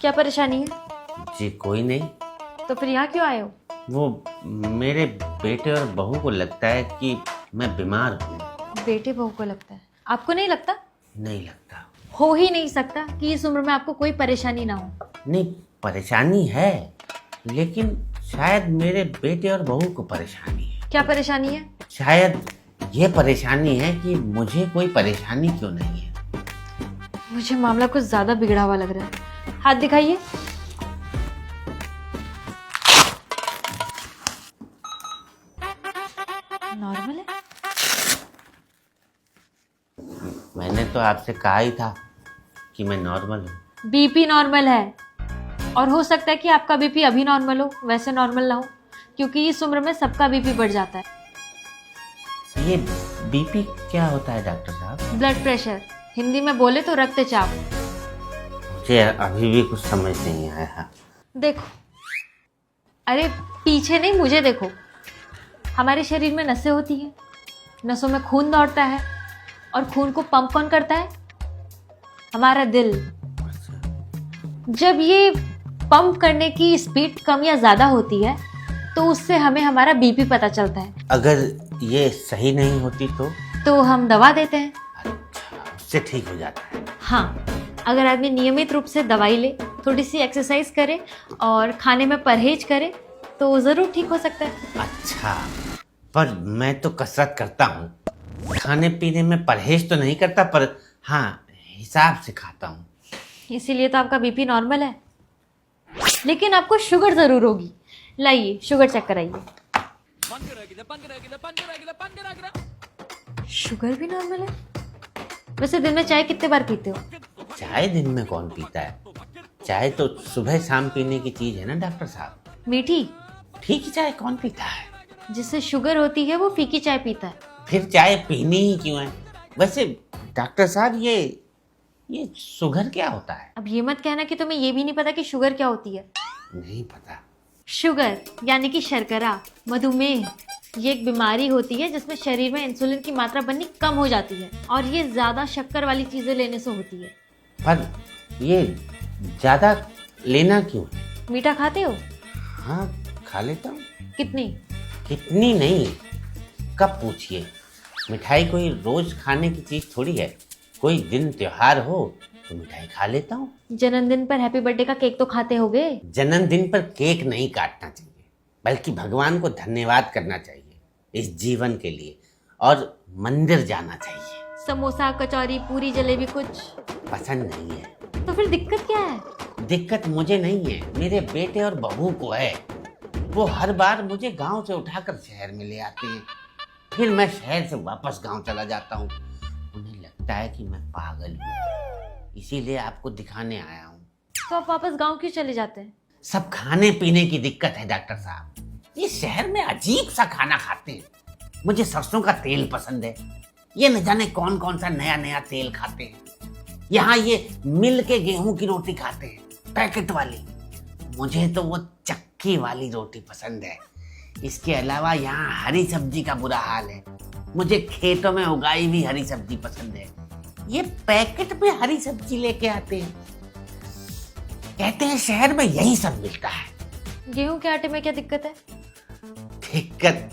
क्या परेशानी है? जी कोई नहीं। तो फिर यहाँ क्यों आए हो? वो मेरे बेटे और बहू को लगता है कि मैं बीमार हूँ। बेटे बहू को लगता है, आपको नहीं लगता? नहीं लगता। हो ही नहीं सकता कि इस उम्र में आपको कोई परेशानी ना हो। नहीं, परेशानी है, लेकिन शायद मेरे बेटे और बहू को परेशानी है। क्या परेशानी है? शायद ये परेशानी है कि मुझे कोई परेशानी क्यों नहीं है। मुझे मामला कुछ ज्यादा बिगड़ा हुआ लग रहा है। हाथ दिखाइए। नॉर्मल है। मैंने तो आपसे कहा ही था कि मैं नॉर्मल हूँ। बीपी नॉर्मल है, और हो सकता है कि आपका बीपी अभी नॉर्मल हो, वैसे नॉर्मल ना हो, क्योंकि इस उम्र में सबका बीपी बढ़ जाता है। ये बीपी क्या होता है डॉक्टर साहब? ब्लड प्रेशर, हिंदी में बोले तो रक्तचाप। मुझे अभी भी कुछ समझ नहीं आया। देखो, अरे पीछे नहीं, मुझे देखो। हमारे शरीर में नसें होती हैं, नसों में खून दौड़ता है, और खून को पंप कौन करता है? हमारा दिल। जब ये पंप करने की स्पीड कम या ज्यादा होती है तो उससे हमें हमारा बीपी पता चलता है। अगर ये सही नहीं होती तो हम दवा देते हैं। अच्छा, उससे ठीक हो जाता है। हाँ, अगर आदमी नियमित रूप से दवाई ले, थोड़ी सी एक्सरसाइज करे और खाने में परहेज करे तो जरूर ठीक हो सकता है। अच्छा, पर मैं तो कसरत करता हूँ, खाने पीने में परहेज तो नहीं करता, पर हाँ हिसाब से खाता हूँ। इसीलिए तो आपका बीपी नॉर्मल है। लेकिन आपको शुगर जरूर होगी। लाइए शुगर चेक कराइए। शुगर भी नॉर्मल है। वैसे दिन में चाय कितने बार पीते हो? चाय दिन में कौन पीता है? चाय तो सुबह शाम पीने की चीज है ना डॉक्टर साहब। मीठी? ठीक चाय कौन पीता है? जिससे शुगर होती है वो फीकी चाय पीता है। फिर चाय पीनी ही क्यों है? वैसे डॉक्टर साहब ये शुगर क्या होता है? अब ये मत कहना कि तुम्हें ये भी नहीं पता कि शुगर क्या होती है। नहीं पता। शुगर यानी कि शर्करा, मधुमेह, ये एक बीमारी होती है जिसमें शरीर में इंसुलिन की मात्रा बननी कम हो जाती है, और ये ज्यादा शक्कर वाली चीजें लेने से होती है। पर ये ज्यादा लेना क्यों है? मीठा खाते हो? हाँ खा लेता हूँ। कितनी? कितनी नहीं, कब पूछिए। मिठाई कोई रोज खाने की चीज थोड़ी है। कोई दिन त्योहार हो तो मिठाई खा लेता हूँ। जन्मदिन पर हैप्पी बर्थडे का केक तो खाते होगे? जन्मदिन पर केक नहीं काटना चाहिए, बल्कि भगवान को धन्यवाद करना चाहिए इस जीवन के लिए, और मंदिर जाना चाहिए। समोसा, कचौरी, पूरी, जलेबी कुछ पसंद नहीं है। तो फिर दिक्कत क्या है? दिक्कत मुझे नहीं है, मेरे बेटे और बहू को है। वो हर बार मुझे गांव से उठाकर शहर में ले आते हैं, फिर मैं शहर से वापस गांव चला जाता हूँ। उन्हें लगता है कि मैं पागल हूँ, इसीलिए आपको दिखाने आया हूँ। तो आप वापस गांव क्यों चले जाते हैं? सब खाने पीने की दिक्कत है डॉक्टर साहब। ये शहर में अजीब सा खाना खाते हैं। मुझे सरसों का तेल पसंद है, ये न जाने कौन कौन सा नया नया तेल खाते हैं। यहाँ ये मिल के गेहूं की रोटी खाते हैं, पैकेट वाली। मुझे तो वो चक्की वाली रोटी पसंद है। इसके अलावा यहाँ हरी सब्जी का बुरा हाल है। मुझे खेतों में उगाई हुई हरी सब्जी पसंद है। ये पैकेट में हरी सब्जी लेके आते हैं, कहते हैं शहर में यही सब मिलता है। गेहूं के आटे में क्या दिक्कत है? दिक्कत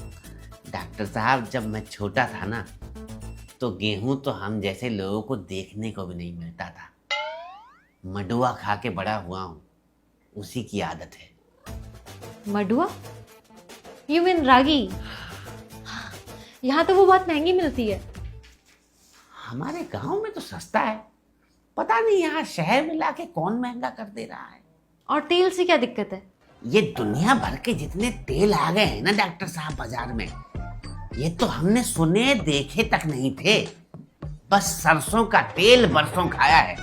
डॉक्टर साहब, जब मैं छोटा था ना, तो गेहूं तो हम जैसे लोगों को देखने को भी नहीं मिलता था। मडुआ खा के बड़ा हुआ हूं, उसी की आदत है। मडुआ? यू मीन रागी? यहाँ तो वो बहुत महंगी मिलती है। हमारे गांव में तो सस्ता है, पता नहीं यहाँ शहर में लाके कौन महंगा कर दे रहा है। और तेल से क्या दिक्कत है? ये दुनिया भर के जितने तेल आ गए हैं ना डॉक्टर साहब बाजार में, ये तो हमने सुने देखे तक नहीं थे। बस सरसों का तेल बरसों खाया है,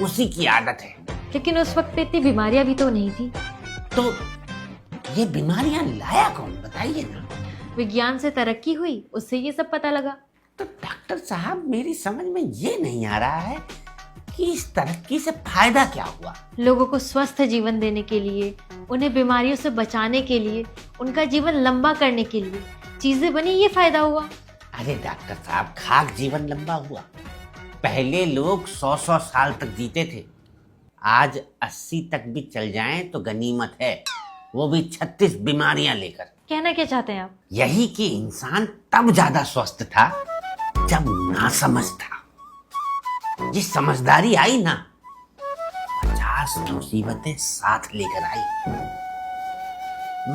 उसी की आदत है। लेकिन उस वक्त पे इतनी बीमारियां भी तो नहीं थी। तो ये बीमारियां लाया कौन, बताइए ना। विज्ञान से तरक्की हुई, उससे ये सब पता लगा। तो डॉक्टर साहब, मेरी समझ में ये नहीं आ रहा है कि इस तरक्की से फायदा क्या हुआ। लोगों को स्वस्थ जीवन देने के लिए, उन्हें बीमारियों से बचाने के लिए, उनका जीवन लंबा करने के लिए चीजें बनी, ये फायदा हुआ। अरे डॉक्टर साहब, खाक जीवन लंबा हुआ। पहले लोग 100-100 साल तक जीते थे, आज 80 तक भी चल जाएं तो गनीमत है, वो भी 36 बीमारियां लेकर। कहना क्या चाहते हैं आप? यही कि इंसान तब ज्यादा स्वस्थ था जब नासमझ था। ये समझदारी आई ना, 50 मुसीबतें साथ लेकर आई।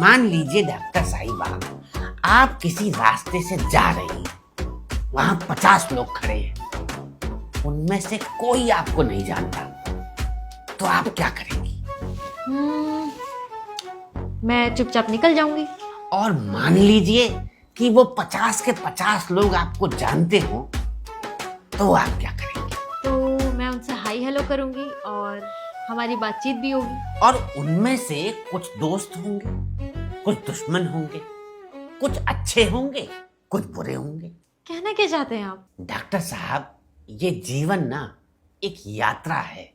मान लीजिए डॉक्टर साहिबा, आप किसी रास्ते से जा रही हैं, वहां 50 लोग खड़े हैं, उनमें से कोई आपको नहीं जानता, तो आप क्या करेंगी? मैं चुपचाप निकल जाऊंगी। और मान लीजिए कि वो 50 के 50 लोग आपको जानते हो, तो आप क्या करेंगे? तो मैं उनसे हाई हेलो करूंगी और हमारी बातचीत भी होगी। और उनमें से कुछ दोस्त होंगे, कुछ दुश्मन होंगे, कुछ अच्छे होंगे, कुछ बुरे होंगे। कहना क्या चाहते हैं आप? डॉक्टर साहब, ये जीवन ना एक यात्रा है।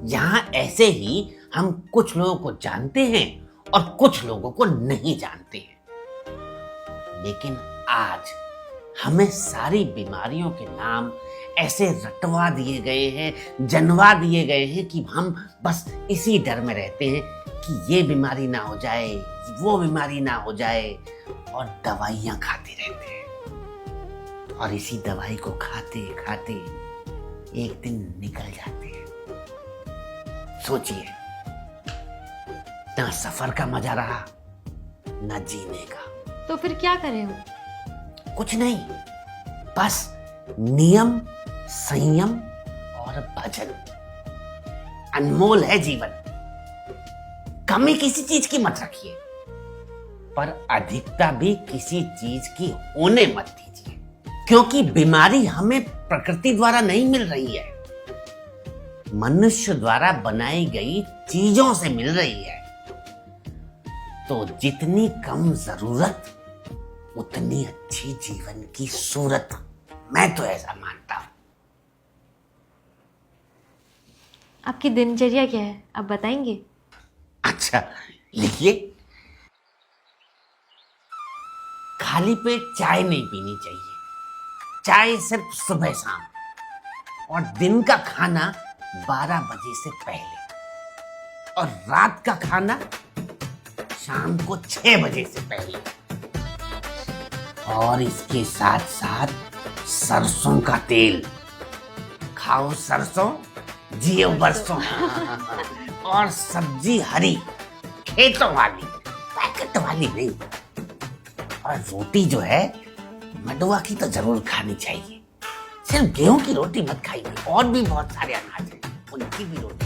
यहाँ ऐसे ही हम कुछ लोगों को जानते हैं और कुछ लोगों को नहीं जानते हैं। लेकिन आज हमें सारी बीमारियों के नाम ऐसे रटवा दिए गए हैं, जनवा दिए गए हैं कि हम बस इसी डर में रहते हैं कि ये बीमारी ना हो जाए, वो बीमारी ना हो जाए, और दवाइयां खाते रहते हैं। और इसी दवाई को खाते खाते एक दिन निकल जाते हैं। सोचिए, ना सफर का मजा रहा, ना जीने का। तो फिर क्या करें हम? कुछ नहीं, बस नियम, संयम और भजन। अनमोल है जीवन। कमी किसी चीज की मत रखिए, पर अधिकता भी किसी चीज की होने मत दीजिए, क्योंकि बीमारी हमें प्रकृति द्वारा नहीं मिल रही है, मनुष्य द्वारा बनाई गई चीजों से मिल रही है। तो जितनी कम जरूरत, उतनी अच्छी जीवन की सूरत। मैं तो ऐसा मानता हूं। आपकी दिनचर्या क्या है, आप बताएंगे? अच्छा, लिखिए। खाली पेट चाय नहीं पीनी चाहिए, चाय सिर्फ सुबह शाम, और दिन का खाना 12 बजे से पहले, और रात का खाना शाम को 6 बजे से पहले। और इसके साथ साथ सरसों का तेल खाओ, सरसों जियो बरसों। और सब्जी हरी, खेतों वाली, पैकेट वाली नहीं। और रोटी जो है, मंडुआ की तो जरूर खानी चाहिए। सिर्फ गेहूं की रोटी मत खाइए, और भी बहुत सारे अनाज हैं, उनकी भी रोटी